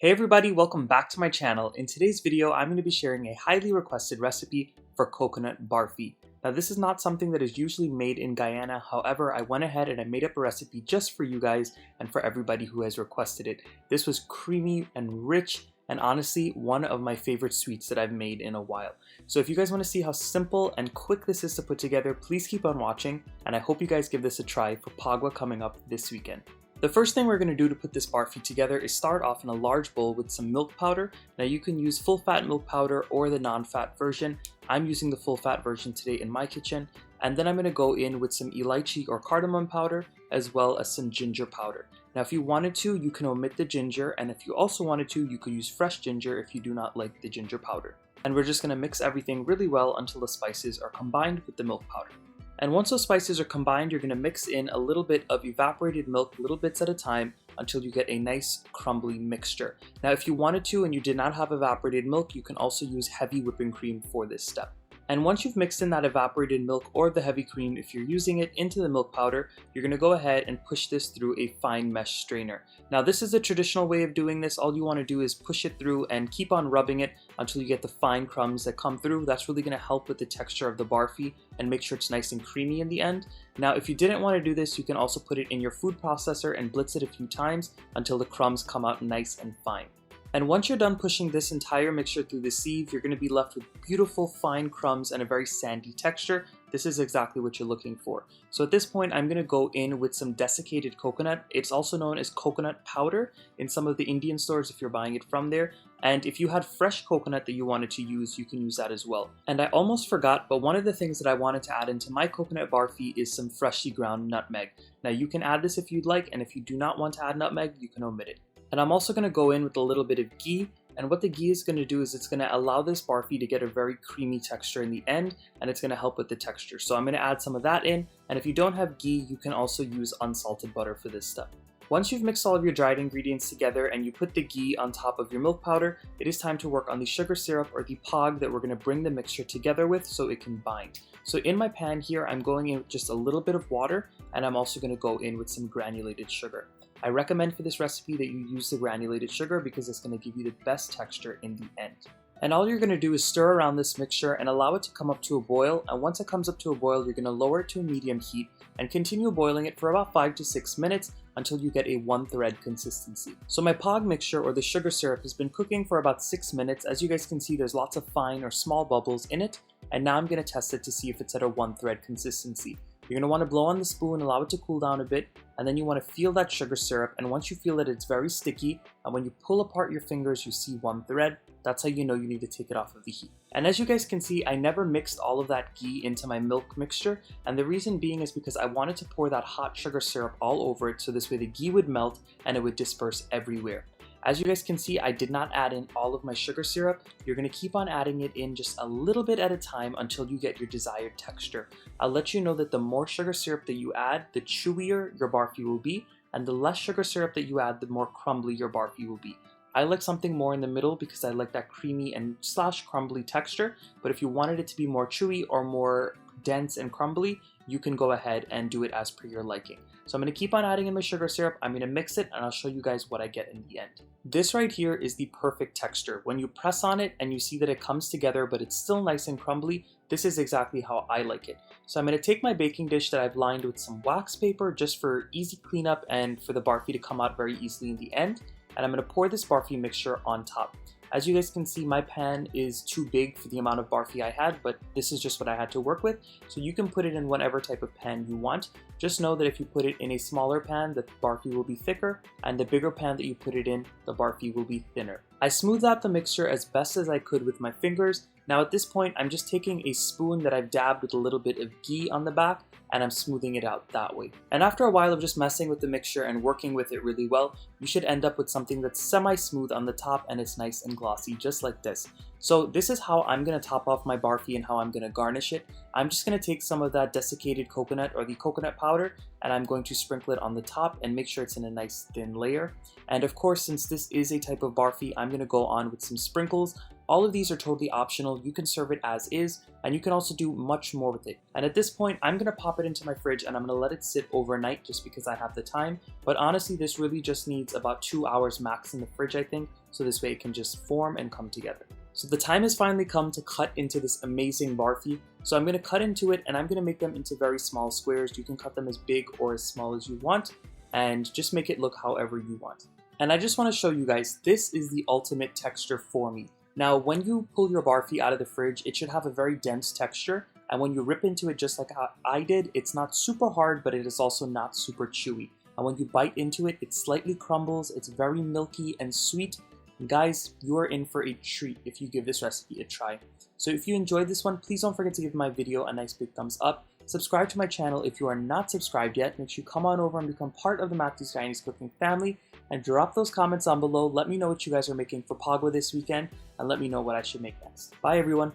Hey everybody, welcome back to my channel. In today's video, I'm going to be sharing a highly requested recipe for coconut barfi. Now this is not something that is usually made in Guyana, however I went ahead and I made up a recipe just for you guys and for everybody who has requested it. This was creamy and rich and honestly one of my favorite sweets that I've made in a while. So if you guys want to see how simple and quick this is to put together, please keep on watching and I hope you guys give this a try for Phagwah coming up this weekend. The first thing we're going to do to put this barfi together is start off in a large bowl with some milk powder. Now you can use full fat milk powder or the non-fat version. I'm using the full fat version today in my kitchen. And then I'm going to go in with some elychee or cardamom powder as well as some ginger powder. Now if you wanted to, you can omit the ginger, and if you also wanted to, you could use fresh ginger if you do not like the ginger powder. And we're just going to mix everything really well until the spices are combined with the milk powder. And once those spices are combined, you're going to mix in a little bit of evaporated milk, little bits at a time, until you get a nice crumbly mixture. Now if you wanted to and you did not have evaporated milk, you can also use heavy whipping cream for this step. And once you've mixed in that evaporated milk or the heavy cream, if you're using it, into the milk powder, you're going to go ahead and push this through a fine mesh strainer. Now this is the traditional way of doing this. All you want to do is push it through and keep on rubbing it until you get the fine crumbs that come through. That's really going to help with the texture of the barfi and make sure it's nice and creamy in the end. Now if you didn't want to do this, you can also put it in your food processor and blitz it a few times until the crumbs come out nice and fine. And once you're done pushing this entire mixture through the sieve, you're going to be left with beautiful fine crumbs and a very sandy texture. This is exactly what you're looking for. So at this point, I'm going to go in with some desiccated coconut. It's also known as coconut powder in some of the Indian stores if you're buying it from there. And if you had fresh coconut that you wanted to use, you can use that as well. And I almost forgot, but one of the things that I wanted to add into my coconut barfi is some freshly ground nutmeg. Now you can add this if you'd like, and if you do not want to add nutmeg, you can omit it. And I'm also going to go in with a little bit of ghee, and what the ghee is going to do is it's going to allow this barfi to get a very creamy texture in the end, and it's going to help with the texture. So I'm going to add some of that in, and if you don't have ghee, you can also use unsalted butter for this step. Once you've mixed all of your dried ingredients together and you put the ghee on top of your milk powder, it is time to work on the sugar syrup or the pag that we're going to bring the mixture together with so it can bind. So in my pan here, I'm going in with just a little bit of water, and I'm also going to go in with some granulated sugar. I recommend for this recipe that you use the granulated sugar because it's going to give you the best texture in the end. And all you're going to do is stir around this mixture and allow it to come up to a boil, and once it comes up to a boil, you're going to lower it to a medium heat and continue boiling it for about 5 to 6 minutes until you get a one thread consistency. So my pag mixture or the sugar syrup has been cooking for about 6 minutes. As you guys can see, there's lots of fine or small bubbles in it, and now I'm going to test it to see if it's at a one thread consistency. You're going to want to blow on the spoon, allow it to cool down a bit, and then you want to feel that sugar syrup, and once you feel that it's very sticky, and when you pull apart your fingers you see one thread, that's how you know you need to take it off of the heat. And as you guys can see, I never mixed all of that ghee into my milk mixture, and the reason being is because I wanted to pour that hot sugar syrup all over it so this way the ghee would melt and it would disperse everywhere. As you guys can see, I did not add in all of my sugar syrup. You're going to keep on adding it in just a little bit at a time until you get your desired texture. I'll let you know that the more sugar syrup that you add, the chewier your barfi will be, and the less sugar syrup that you add, the more crumbly your barfi will be. I like something more in the middle because I like that creamy and slash crumbly texture, but if you wanted it to be more chewy or more dense and crumbly, you can go ahead and do it as per your liking. So I'm going to keep on adding in my sugar syrup, I'm going to mix it, and I'll show you guys what I get in the end. This right here is the perfect texture. When you press on it and you see that it comes together but it's still nice and crumbly, this is exactly how I like it. So I'm going to take my baking dish that I've lined with some wax paper just for easy cleanup and for the barfi to come out very easily in the end, and I'm going to pour this barfi mixture on top. As you guys can see, my pan is too big for the amount of barfi I had, but this is just what I had to work with. So you can put it in whatever type of pan you want. Just know that if you put it in a smaller pan, the barfi will be thicker, and the bigger pan that you put it in, the barfi will be thinner. I smoothed out the mixture as best as I could with my fingers. Now at this point, I'm just taking a spoon that I've dabbed with a little bit of ghee on the back, and I'm smoothing it out that way. And after a while of just messing with the mixture and working with it really well, you should end up with something that's semi-smooth on the top and it's nice and glossy, just like this. So this is how I'm going to top off my barfi and how I'm going to garnish it. I'm just going to take some of that desiccated coconut or the coconut powder, and I'm going to sprinkle it on the top and make sure it's in a nice thin layer. And of course, since this is a type of barfi, I'm going to go on with some sprinkles. All of these are totally optional. You can serve it as is, and you can also do much more with it. And at this point, I'm going to pop it into my fridge and I'm going to let it sit overnight just because I have the time. But honestly, this really just needs about 2 hours max in the fridge, I think, so this way it can just form and come together. So the time has finally come to cut into this amazing barfi. So I'm going to cut into it and I'm going to make them into very small squares. You can cut them as big or as small as you want and just make it look however you want. And I just want to show you guys, this is the ultimate texture for me. Now, when you pull your barfi out of the fridge, it should have a very dense texture. And when you rip into it just like how I did, it's not super hard, but it is also not super chewy. And when you bite into it, it slightly crumbles. It's very milky and sweet. And guys, you are in for a treat if you give this recipe a try. So if you enjoyed this one, please don't forget to give my video a nice big thumbs up. Subscribe to my channel if you are not subscribed yet. Make sure you come on over and become part of the Matthew's Guyanese cooking family. And drop those comments down below. Let me know what you guys are making for Phagwah this weekend. And let me know what I should make next. Bye everyone.